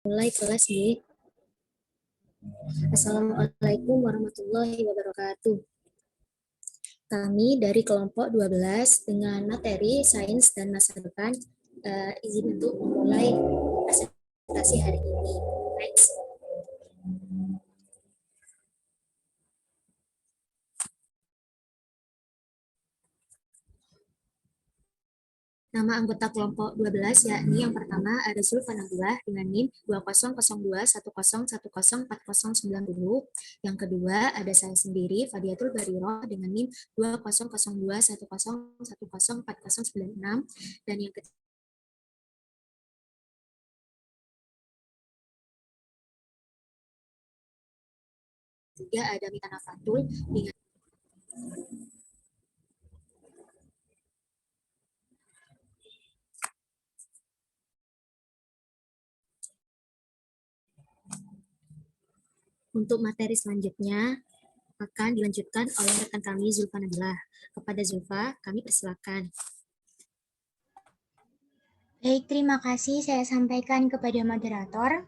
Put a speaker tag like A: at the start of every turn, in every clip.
A: Mulai kelas B. Assalamualaikum warahmatullahi wabarakatuh. Kami dari kelompok 12 dengan materi sains dan masa depan izin untuk memulai presentasi hari ini. Next. Nama anggota kelompok 12 yakni yang pertama ada Zulfa Nabila dengan NIM 20021010404090. Yang kedua ada saya sendiri Fadiatul Bariroh dengan NIM 20021010404096. Dan yang ketiga ada Mita Nafatul dengan untuk materi selanjutnya akan dilanjutkan oleh rekan kami Zulfa Nabila. Kepada Zulfa, kami persilakan.
B: Baik, terima kasih saya sampaikan kepada moderator.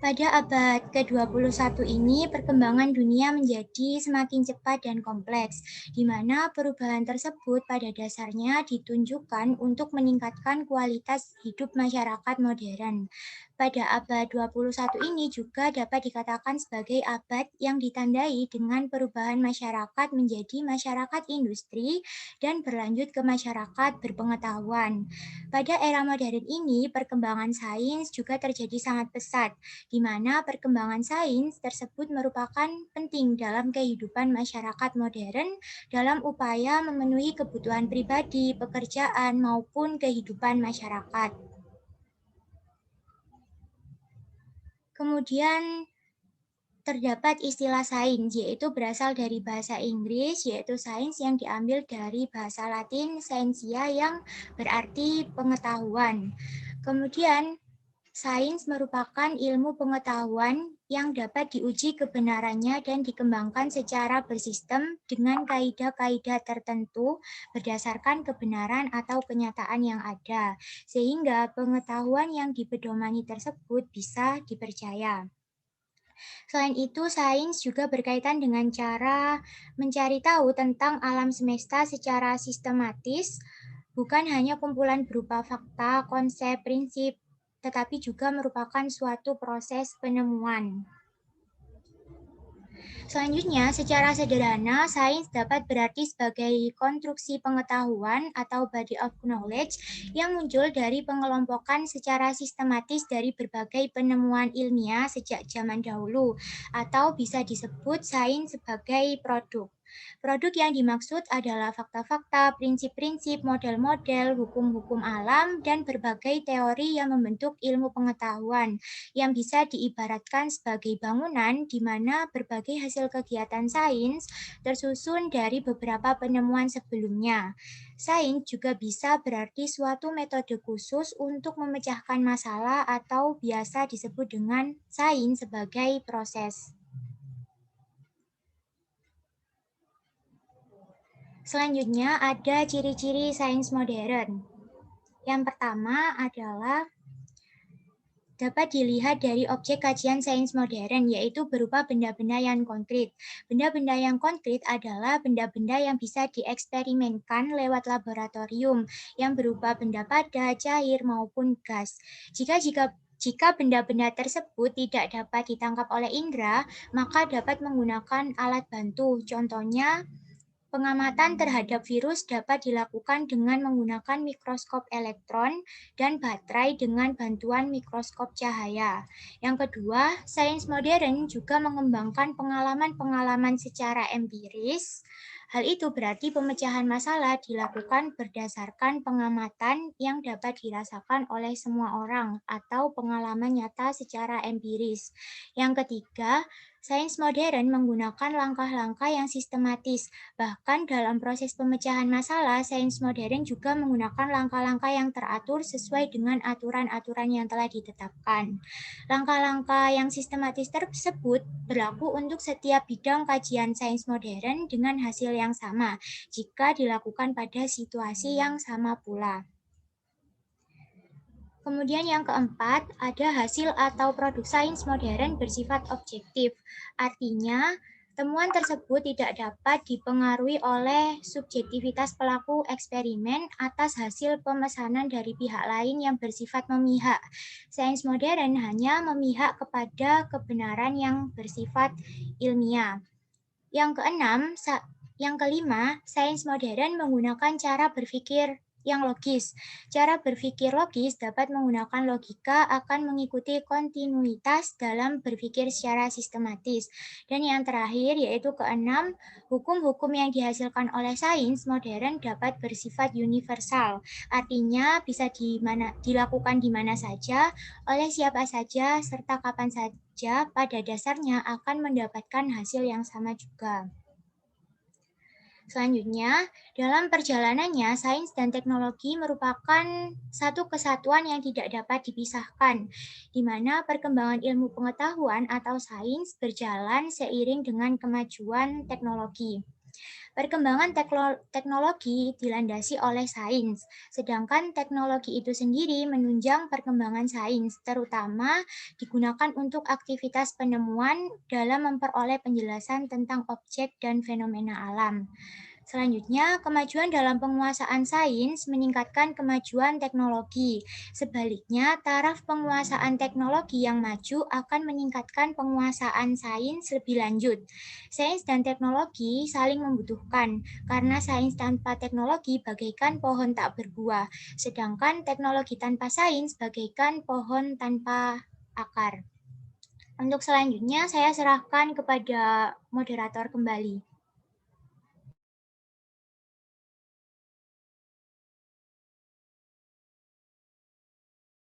B: Pada abad ke-21 ini, perkembangan dunia menjadi semakin cepat dan kompleks, di mana perubahan tersebut pada dasarnya ditunjukkan untuk meningkatkan kualitas hidup masyarakat modern. Pada abad 21 ini juga dapat dikatakan sebagai abad yang ditandai dengan perubahan masyarakat menjadi masyarakat industri dan berlanjut ke masyarakat berpengetahuan. Pada era modern ini, perkembangan sains juga terjadi sangat pesat, di mana perkembangan sains tersebut merupakan penting dalam kehidupan masyarakat modern dalam upaya memenuhi kebutuhan pribadi, pekerjaan, maupun kehidupan masyarakat. Kemudian terdapat istilah sains, yaitu berasal dari bahasa Inggris, yaitu sains yang diambil dari bahasa Latin scientia yang berarti pengetahuan. Kemudian sains merupakan ilmu pengetahuan yang dapat diuji kebenarannya dan dikembangkan secara bersistem dengan kaidah-kaidah tertentu berdasarkan kebenaran atau kenyataan yang ada, sehingga pengetahuan yang dipedomani tersebut bisa dipercaya. Selain itu, sains juga berkaitan dengan cara mencari tahu tentang alam semesta secara sistematis, bukan hanya kumpulan berupa fakta, konsep, prinsip, tetapi juga merupakan suatu proses penemuan. Selanjutnya, secara sederhana, sains dapat berarti sebagai konstruksi pengetahuan atau body of knowledge yang muncul dari pengelompokan secara sistematis dari berbagai penemuan ilmiah sejak zaman dahulu, atau bisa disebut sains sebagai produk. Produk yang dimaksud adalah fakta-fakta, prinsip-prinsip, model-model, hukum-hukum alam, dan berbagai teori yang membentuk ilmu pengetahuan yang bisa diibaratkan sebagai bangunan di mana berbagai hasil kegiatan sains tersusun dari beberapa penemuan sebelumnya. Sains juga bisa berarti suatu metode khusus untuk memecahkan masalah atau biasa disebut dengan sains sebagai proses. Selanjutnya ada ciri-ciri sains modern. Yang pertama adalah dapat dilihat dari objek kajian sains modern, yaitu berupa benda-benda yang konkret. Benda-benda yang konkret adalah benda-benda yang bisa dieksperimenkan lewat laboratorium, yang berupa benda padat, cair, maupun gas. Jika benda-benda tersebut tidak dapat ditangkap oleh indera, maka dapat menggunakan alat bantu. Contohnya, pengamatan terhadap virus dapat dilakukan dengan menggunakan mikroskop elektron dan baterai dengan bantuan mikroskop cahaya. Yang kedua, sains modern juga mengembangkan pengalaman-pengalaman secara empiris. Hal itu berarti pemecahan masalah dilakukan berdasarkan pengamatan yang dapat dirasakan oleh semua orang atau pengalaman nyata secara empiris. Yang ketiga, sains modern menggunakan langkah-langkah yang sistematis. Bahkan dalam proses pemecahan masalah, sains modern juga menggunakan langkah-langkah yang teratur sesuai dengan aturan-aturan yang telah ditetapkan. Langkah-langkah yang sistematis tersebut berlaku untuk setiap bidang kajian sains modern dengan hasil yang sama, jika dilakukan pada situasi yang sama pula. Kemudian yang keempat, ada hasil atau produk sains modern bersifat objektif. Artinya, temuan tersebut tidak dapat dipengaruhi oleh subjektivitas pelaku eksperimen atas hasil pemesanan dari pihak lain yang bersifat memihak. Sains modern hanya memihak kepada kebenaran yang bersifat ilmiah. Yang kelima, sains modern menggunakan cara berpikir yang logis. Cara berpikir logis dapat menggunakan logika akan mengikuti kontinuitas dalam berpikir secara sistematis. Dan yang terakhir yaitu keenam, hukum-hukum yang dihasilkan oleh sains modern dapat bersifat universal. Artinya bisa dilakukan di mana saja, oleh siapa saja, serta kapan saja pada dasarnya akan mendapatkan hasil yang sama juga. Selanjutnya, dalam perjalanannya, sains dan teknologi merupakan satu kesatuan yang tidak dapat dipisahkan, di mana perkembangan ilmu pengetahuan atau sains berjalan seiring dengan kemajuan teknologi. Perkembangan teknologi dilandasi oleh sains, sedangkan teknologi itu sendiri menunjang perkembangan sains, terutama digunakan untuk aktivitas penemuan dalam memperoleh penjelasan tentang objek dan fenomena alam. Selanjutnya, kemajuan dalam penguasaan sains meningkatkan kemajuan teknologi. Sebaliknya, taraf penguasaan teknologi yang maju akan meningkatkan penguasaan sains lebih lanjut. Sains dan teknologi saling membutuhkan, karena sains tanpa teknologi bagaikan pohon tak berbuah, sedangkan teknologi tanpa sains bagaikan pohon tanpa akar. Untuk selanjutnya, saya serahkan kepada moderator kembali.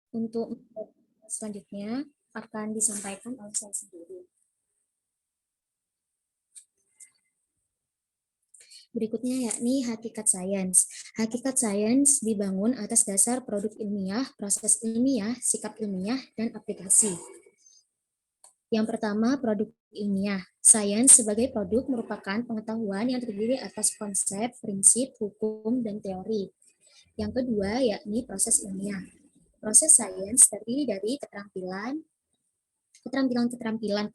A: Untuk selanjutnya akan disampaikan oleh saya sendiri. Berikutnya yakni hakikat sains. Hakikat sains dibangun atas dasar produk ilmiah, proses ilmiah, sikap ilmiah, dan aplikasi. Yang pertama, produk ilmiah. Sains sebagai produk merupakan pengetahuan yang terdiri atas konsep, prinsip, hukum, dan teori. Yang kedua, yakni proses ilmiah. Proses sains terdiri dari keterampilan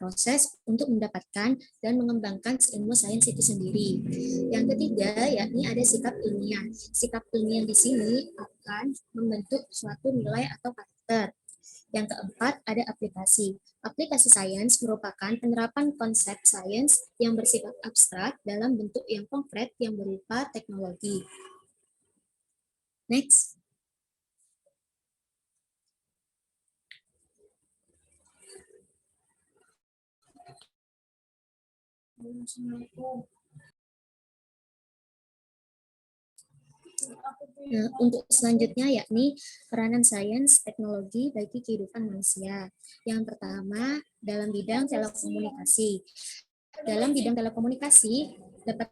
A: proses untuk mendapatkan dan mengembangkan ilmu sains itu sendiri. Yang ketiga, yakni ada sikap ilmiah. Sikap ilmiah di sini akan membentuk suatu nilai atau karakter. Yang keempat, ada aplikasi. Aplikasi sains merupakan penerapan konsep sains yang bersifat abstrak dalam bentuk yang konkret yang berupa teknologi. Next. Nah, untuk selanjutnya yakni peranan sains teknologi bagi kehidupan manusia. Yang pertama, dalam bidang telekomunikasi. Dalam bidang telekomunikasi dapat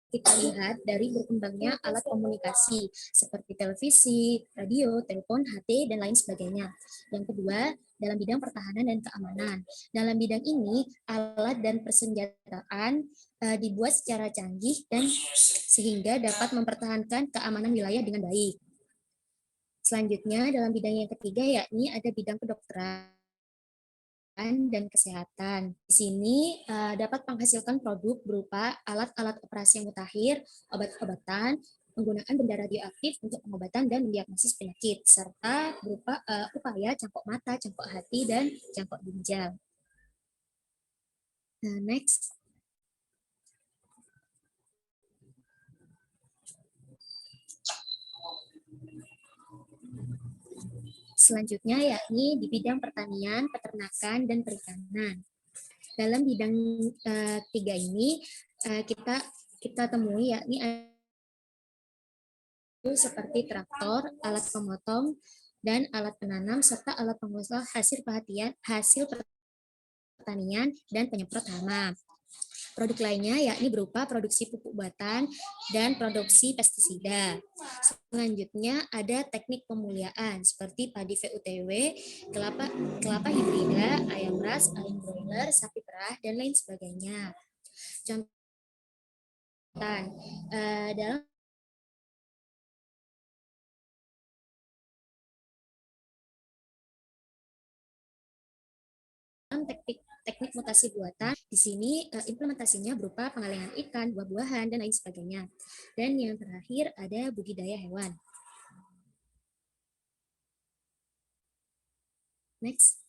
A: kita lihat dari berkembangnya alat komunikasi seperti televisi, radio, telepon, HT, dan lain sebagainya. Yang kedua, dalam bidang pertahanan dan keamanan. Dalam bidang ini, alat dan persenjataan dibuat secara canggih dan sehingga dapat mempertahankan keamanan wilayah dengan baik. Selanjutnya, dalam bidang yang ketiga yakni ada bidang kedokteran dan kesehatan. Di sini dapat menghasilkan produk berupa alat-alat operasi yang mutakhir, obat-obatan, penggunaan benda radioaktif untuk pengobatan dan mendiagnosis penyakit, serta berupa upaya cangkok mata, cangkok hati, dan cangkok ginjal. Nah, next. Selanjutnya yakni di bidang pertanian, peternakan, dan perikanan. Dalam bidang tiga ini kita temui yakni seperti traktor, alat pemotong, dan alat penanam serta alat pengolah hasil pertanian dan penyemprot hama. Produk lainnya yakni berupa produksi pupuk buatan dan produksi pestisida. Selanjutnya ada teknik pemuliaan seperti padi VUTW, kelapa hibrida, ayam ras, ayam broiler, sapi perah, dan lain sebagainya. Contoh dalam teknik mutasi buatan, di sini implementasinya berupa pengalengan ikan, buah-buahan, dan lain sebagainya. Dan yang terakhir ada budidaya hewan. Next.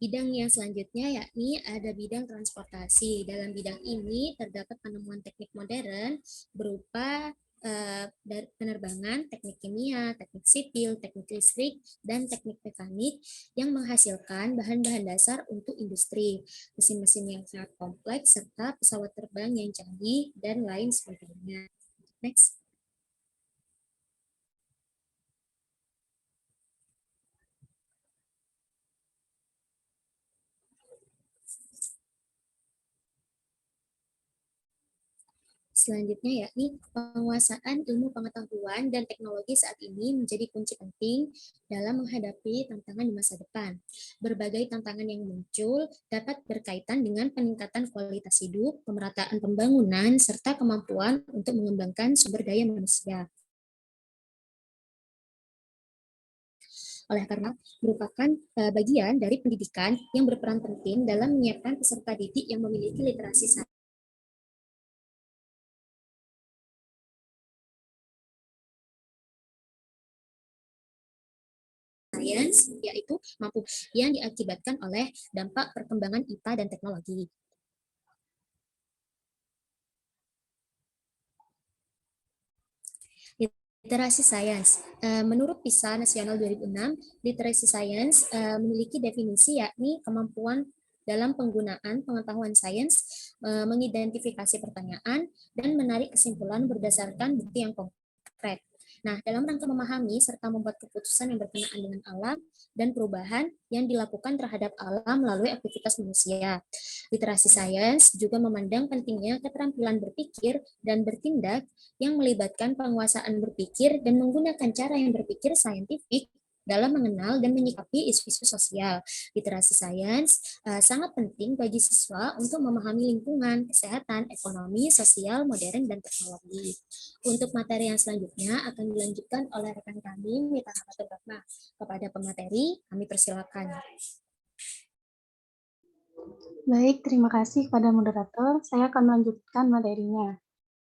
A: Bidang yang selanjutnya yakni ada bidang transportasi. Dalam bidang ini terdapat penemuan teknik modern berupa dari penerbangan, teknik kimia, teknik sipil, teknik listrik, dan teknik mekanik yang menghasilkan bahan-bahan dasar untuk industri, mesin-mesin yang sangat kompleks, serta pesawat terbang yang canggih, dan lain sebagainya. Next. Selanjutnya yakni penguasaan ilmu pengetahuan dan teknologi saat ini menjadi kunci penting dalam menghadapi tantangan di masa depan. Berbagai tantangan yang muncul dapat berkaitan dengan peningkatan kualitas hidup, pemerataan pembangunan, serta kemampuan untuk mengembangkan sumber daya manusia. Oleh karena merupakan bagian dari pendidikan yang berperan penting dalam menyiapkan peserta didik yang memiliki literasi sains, yaitu mampu yang diakibatkan oleh dampak perkembangan IPA dan teknologi. Literasi sains. Menurut PISA Nasional 2006, literasi sains memiliki definisi yakni kemampuan dalam penggunaan pengetahuan sains, mengidentifikasi pertanyaan, dan menarik kesimpulan berdasarkan bukti yang konkret. Nah, dalam rangka memahami serta membuat keputusan yang berkenaan dengan alam dan perubahan yang dilakukan terhadap alam melalui aktivitas manusia. Literasi sains juga memandang pentingnya keterampilan berpikir dan bertindak yang melibatkan penguasaan berpikir dan menggunakan cara yang berpikir saintifik dalam mengenal dan menyikapi isu-isu sosial. Literasi sains sangat penting bagi siswa untuk memahami lingkungan, kesehatan, ekonomi, sosial, modern, dan teknologi. Untuk materi yang selanjutnya akan dilanjutkan oleh rekan kami, Mita Hamatul Rahma. Kepada pemateri, kami persilakan.
C: Baik, terima kasih kepada moderator. Saya akan melanjutkan materinya.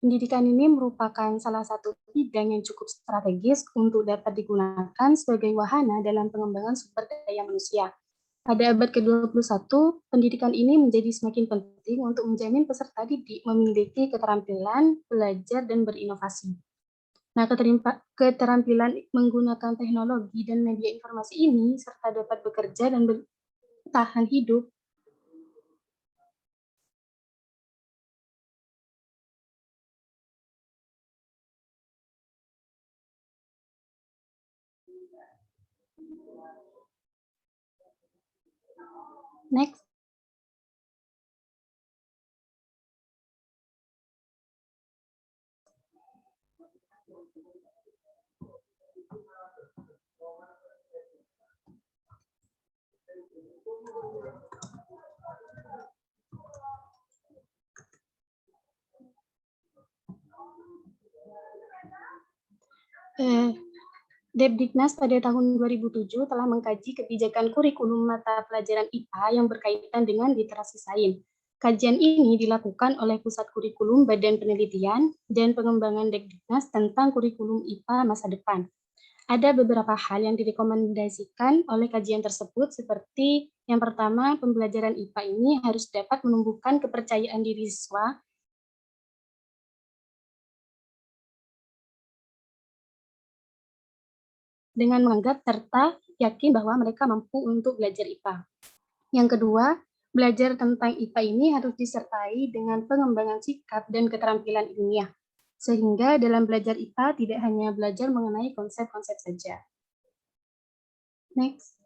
C: Pendidikan ini merupakan salah satu bidang yang cukup strategis untuk dapat digunakan sebagai wahana dalam pengembangan sumber daya manusia. Pada abad ke-21, pendidikan ini menjadi semakin penting untuk menjamin peserta didik memiliki keterampilan, belajar, dan berinovasi. Nah, keterampilan menggunakan teknologi dan media informasi ini serta dapat bekerja dan bertahan hidup Next. Depdiknas pada tahun 2007 telah mengkaji kebijakan kurikulum mata pelajaran IPA yang berkaitan dengan literasi sains. Kajian ini dilakukan oleh Pusat Kurikulum Badan Penelitian dan Pengembangan Depdiknas tentang kurikulum IPA masa depan. Ada beberapa hal yang direkomendasikan oleh kajian tersebut seperti yang pertama, pembelajaran IPA ini harus dapat menumbuhkan kepercayaan diri siswa dengan menganggap serta yakin bahwa mereka mampu untuk belajar IPA. Yang kedua, belajar tentang IPA ini harus disertai dengan pengembangan sikap dan keterampilan ilmiah, sehingga dalam belajar IPA tidak hanya belajar mengenai konsep-konsep saja. Next.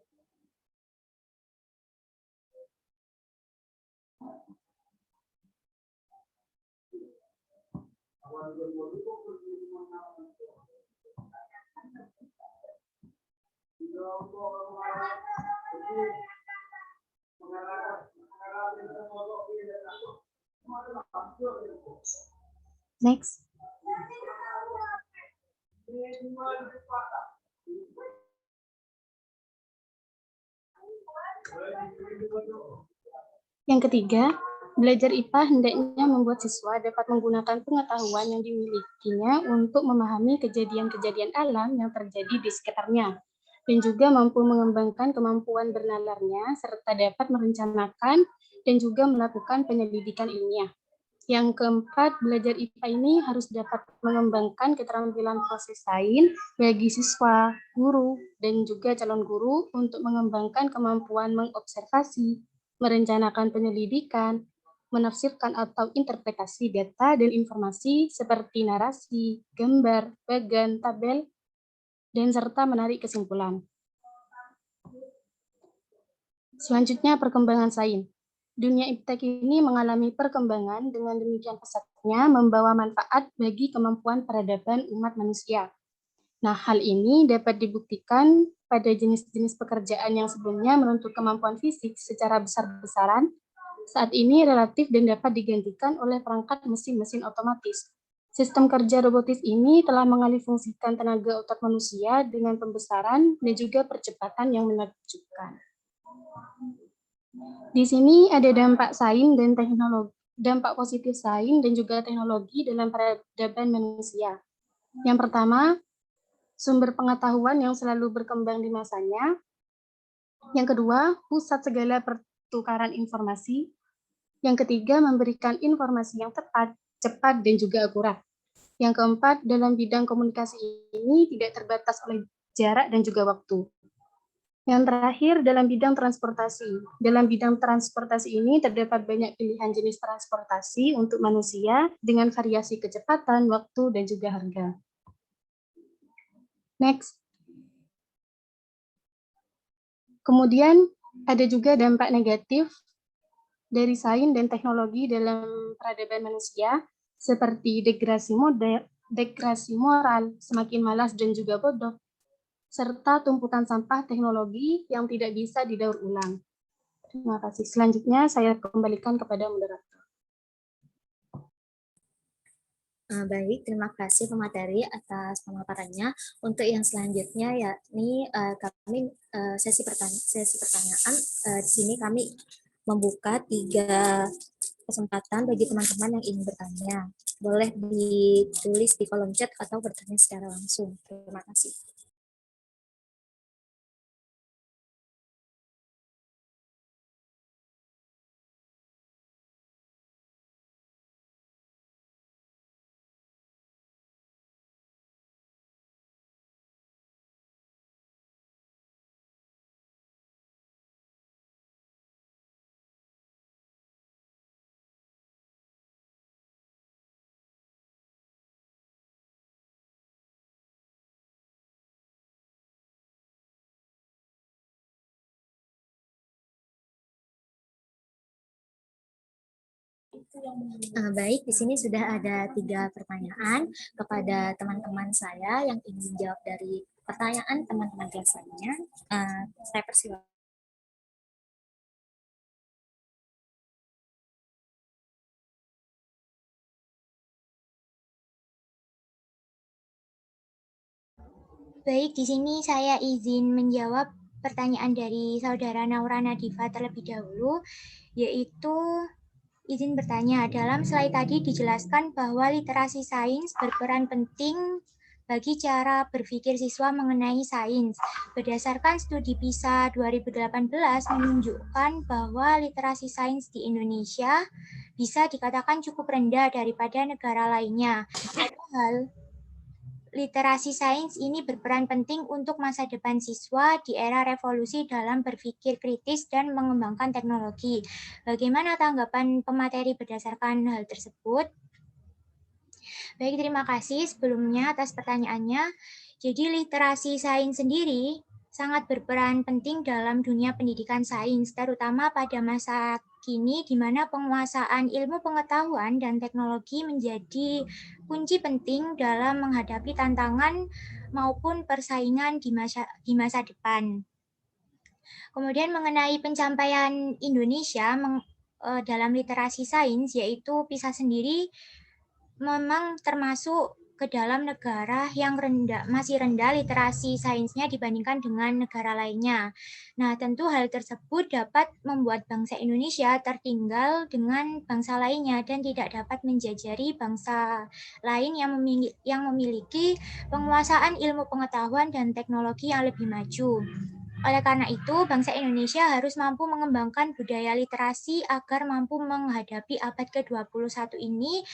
C: Next. Yang ketiga, belajar IPA hendaknya membuat siswa dapat menggunakan pengetahuan yang dimilikinya untuk memahami kejadian-kejadian alam yang terjadi di sekitarnya, dan juga mampu mengembangkan kemampuan bernalarnya, serta dapat merencanakan dan juga melakukan penyelidikan ilmiah. Yang keempat, belajar IPA ini harus dapat mengembangkan keterampilan proses sains bagi siswa, guru, dan juga calon guru untuk mengembangkan kemampuan mengobservasi, merencanakan penyelidikan, menafsirkan atau interpretasi data dan informasi seperti narasi, gambar, bagan, tabel, dan serta menarik kesimpulan. Selanjutnya, perkembangan sains. Dunia iptek ini mengalami perkembangan dengan demikian pesatnya membawa manfaat bagi kemampuan peradaban umat manusia. Nah, hal ini dapat dibuktikan pada jenis-jenis pekerjaan yang sebelumnya menuntut kemampuan fisik secara besar-besaran, saat ini relatif dan dapat digantikan oleh perangkat mesin-mesin otomatis. Sistem kerja robotis ini telah mengalihfungsikan tenaga otot manusia dengan pembesaran dan juga percepatan yang menakjubkan. Di sini ada dampak sains dan teknologi, dampak positif sains dan juga teknologi dalam peradaban manusia. Yang pertama, sumber pengetahuan yang selalu berkembang di masanya. Yang kedua, pusat segala pertukaran informasi. Yang ketiga, memberikan informasi yang tepat, cepat, dan juga akurat. Yang keempat, dalam bidang komunikasi ini tidak terbatas oleh jarak dan juga waktu. Yang terakhir, dalam bidang transportasi. Dalam bidang transportasi ini terdapat banyak pilihan jenis transportasi untuk manusia dengan variasi kecepatan, waktu, dan juga harga. Next. Kemudian ada juga dampak negatif dari sains dan teknologi dalam peradaban manusia, seperti degrasi moral, semakin malas dan juga bodoh, serta tumpukan sampah teknologi yang tidak bisa didaur ulang. Terima kasih. Selanjutnya saya kembalikan kepada moderator.
A: Baik, terima kasih pemateri atas pemaparannya. Untuk yang selanjutnya yakni kami sesi pertanyaan. Di sini kami membuka 3 kesempatan bagi teman-teman yang ingin bertanya. Boleh ditulis di kolom chat atau bertanya secara langsung. Terima kasih. Baik, di sini sudah ada 3 pertanyaan kepada teman-teman saya yang ingin menjawab dari pertanyaan teman-teman kelas lainnya. Saya persilakan.
B: Baik, di sini saya izin menjawab pertanyaan dari saudara Naura Nadifa terlebih dahulu, yaitu izin bertanya, dalam slide tadi dijelaskan bahwa literasi sains berperan penting bagi cara berpikir siswa mengenai sains. Berdasarkan studi PISA 2018 menunjukkan bahwa literasi sains di Indonesia bisa dikatakan cukup rendah daripada negara lainnya. Padahal literasi sains ini berperan penting untuk masa depan siswa di era revolusi dalam berpikir kritis dan mengembangkan teknologi. Bagaimana tanggapan pemateri berdasarkan hal tersebut? Baik, terima kasih sebelumnya atas pertanyaannya. Jadi literasi sains sendiri sangat berperan penting dalam dunia pendidikan sains, terutama pada masa kini di mana penguasaan ilmu pengetahuan dan teknologi menjadi kunci penting dalam menghadapi tantangan maupun persaingan di masa depan. Kemudian mengenai pencapaian Indonesia dalam literasi sains, yaitu PISA sendiri memang termasuk ke dalam negara yang masih rendah literasi sainsnya dibandingkan dengan negara lainnya. Nah, tentu hal tersebut dapat membuat bangsa Indonesia tertinggal dengan bangsa lainnya dan tidak dapat menjajari bangsa lain yang memiliki penguasaan ilmu pengetahuan dan teknologi yang lebih maju. Oleh karena itu, bangsa Indonesia harus mampu mengembangkan budaya literasi agar mampu menghadapi abad ke-21 ini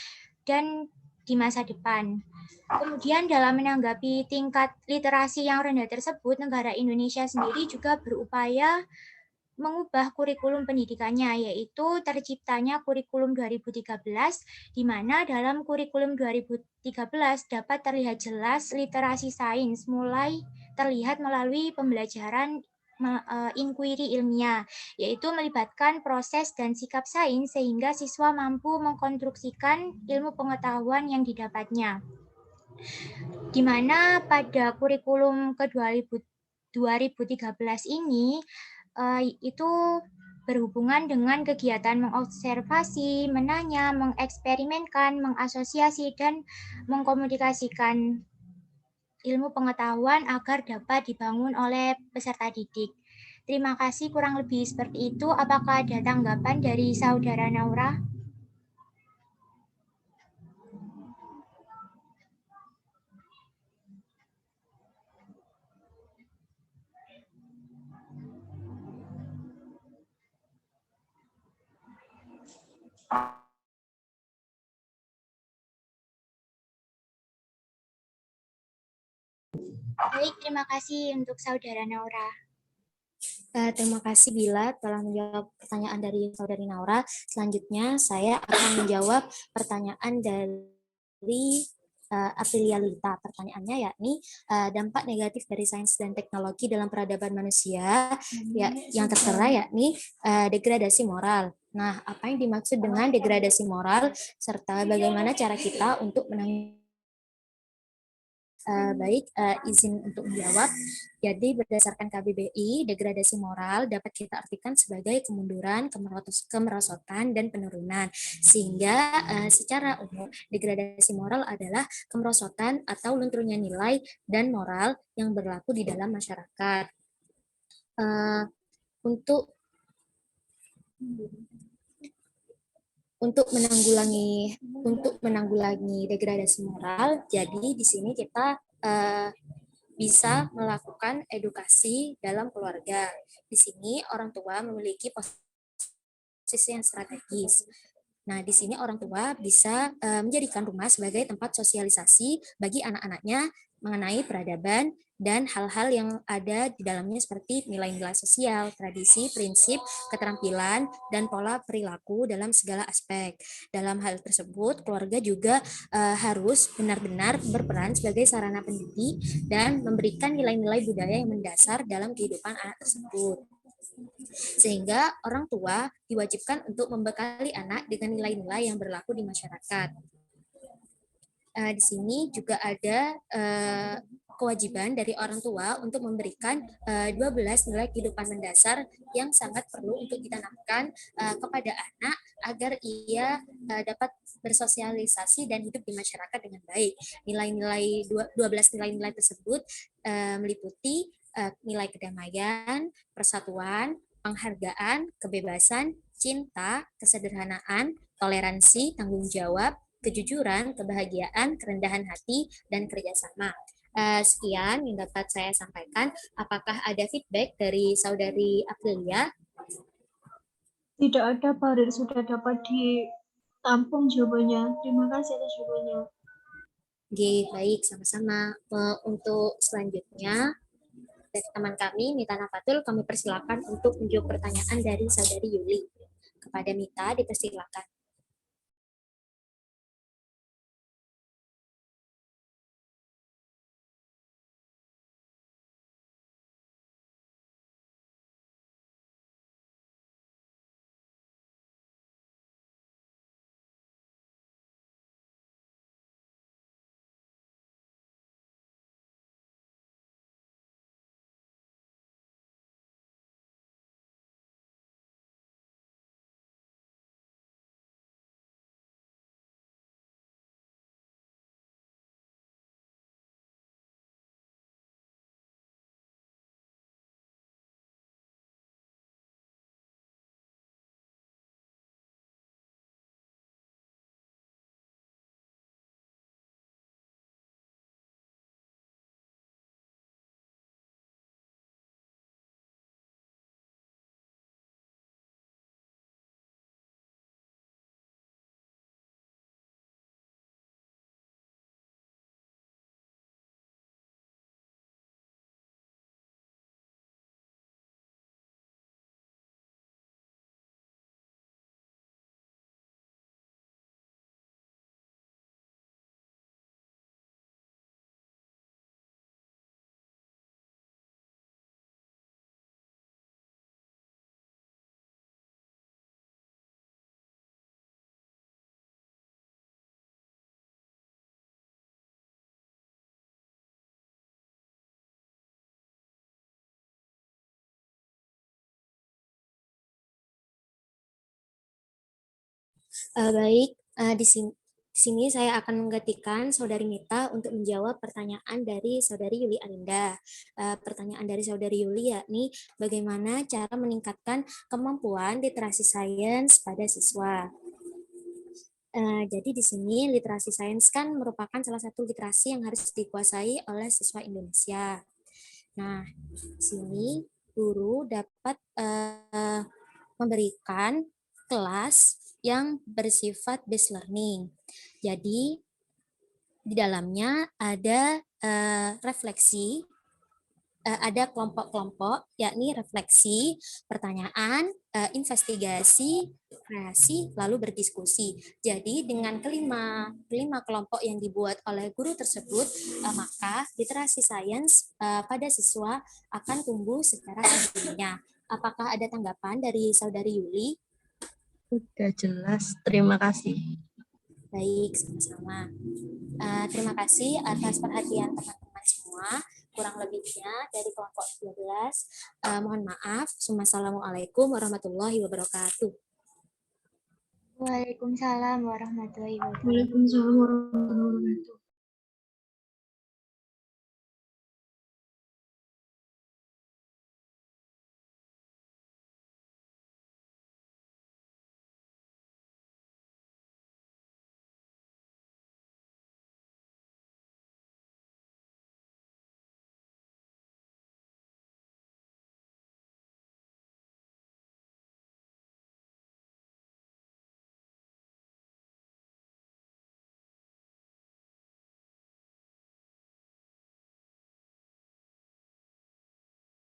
B: dan di masa depan. Kemudian dalam menanggapi tingkat literasi yang rendah tersebut, negara Indonesia sendiri juga berupaya mengubah kurikulum pendidikannya, yaitu terciptanya kurikulum 2013, di mana dalam kurikulum 2013 dapat terlihat jelas literasi sains mulai terlihat melalui pembelajaran inquiry ilmiah, yaitu melibatkan proses dan sikap sains sehingga siswa mampu mengkonstruksikan ilmu pengetahuan yang didapatnya. Di mana pada kurikulum ke-2013 ini itu berhubungan dengan kegiatan mengobservasi, menanya, mengeksperimenkan, mengasosiasi, dan mengkomunikasikan ilmu pengetahuan agar dapat dibangun oleh peserta didik. Terima kasih, kurang lebih seperti itu. Apakah ada tanggapan dari Saudara Naura? Baik, terima kasih untuk Saudara Naura.
A: Terima kasih Bila telah menjawab pertanyaan dari Saudari Naura. Selanjutnya saya akan menjawab pertanyaan dari Aprilia Lita. Pertanyaannya yakni dampak negatif dari sains dan teknologi dalam peradaban manusia yang tertera yakni degradasi moral. Nah, apa yang dimaksud dengan degradasi moral serta bagaimana cara kita untuk menangani izin untuk menjawab. Jadi berdasarkan KBBI, degradasi moral dapat kita artikan sebagai kemunduran, kemerosotan, dan penurunan. Sehingga secara umum, degradasi moral adalah kemerosotan atau lunturnya nilai dan moral yang berlaku di dalam masyarakat. Untuk menanggulangi degradasi moral, jadi di sini kita bisa melakukan edukasi dalam keluarga. Di sini orang tua memiliki posisi yang strategis. Nah, di sini orang tua bisa menjadikan rumah sebagai tempat sosialisasi bagi anak-anaknya mengenai peradaban dan hal-hal yang ada di dalamnya seperti nilai-nilai sosial, tradisi, prinsip, keterampilan, dan pola perilaku dalam segala aspek. Dalam hal tersebut, keluarga juga harus benar-benar berperan sebagai sarana pendidik dan memberikan nilai-nilai budaya yang mendasar dalam kehidupan anak tersebut. Sehingga orang tua diwajibkan untuk membekali anak dengan nilai-nilai yang berlaku di masyarakat. Di sini juga ada kewajiban dari orang tua untuk memberikan 12 nilai kehidupan mendasar yang sangat perlu untuk ditanamkan kepada anak agar ia dapat bersosialisasi dan hidup di masyarakat dengan baik. 12 nilai-nilai tersebut meliputi nilai kedamaian, persatuan, penghargaan, kebebasan, cinta, kesederhanaan, toleransi, tanggung jawab, kejujuran, kebahagiaan, kerendahan hati, dan kerjasama. Sekian yang dapat saya sampaikan. Apakah ada feedback dari Saudari Aprilia?
D: Tidak ada, Pak. Dan sudah dapat ditampung jawabannya. Terima kasih atas jawabannya.
A: Oke, baik, sama-sama. Untuk selanjutnya, dari teman kami, Mita Nafatul, kami persilakan untuk menjawab pertanyaan dari Saudari Yuli. Kepada Mita, dipersilakan. Baik, di sini saya akan menggantikan Saudari Mita untuk menjawab pertanyaan dari Saudari Yuli Arinda. Pertanyaan dari Saudari Yuli yakni bagaimana cara meningkatkan kemampuan literasi sains pada siswa. Jadi di sini literasi sains kan merupakan salah satu literasi yang harus dikuasai oleh siswa Indonesia. Nah, di sini guru dapat memberikan kelas yang bersifat based learning. Jadi di dalamnya ada refleksi, ada kelompok-kelompok, yakni refleksi, pertanyaan, investigasi, kreasi, lalu berdiskusi. Jadi dengan kelima kelompok yang dibuat oleh guru tersebut, maka literasi sains pada siswa akan tumbuh secara sendirinya. Apakah ada tanggapan dari Saudari Yuli?
E: Sudah jelas, terima kasih.
A: Baik, sama-sama. Terima kasih atas perhatian teman-teman semua. Kurang lebihnya dari kelompok 12. Mohon maaf. Wassalamualaikum warahmatullahi wabarakatuh.
B: Waalaikumsalam warahmatullahi wabarakatuh.
D: Waalaikumsalam warahmatullahi wabarakatuh.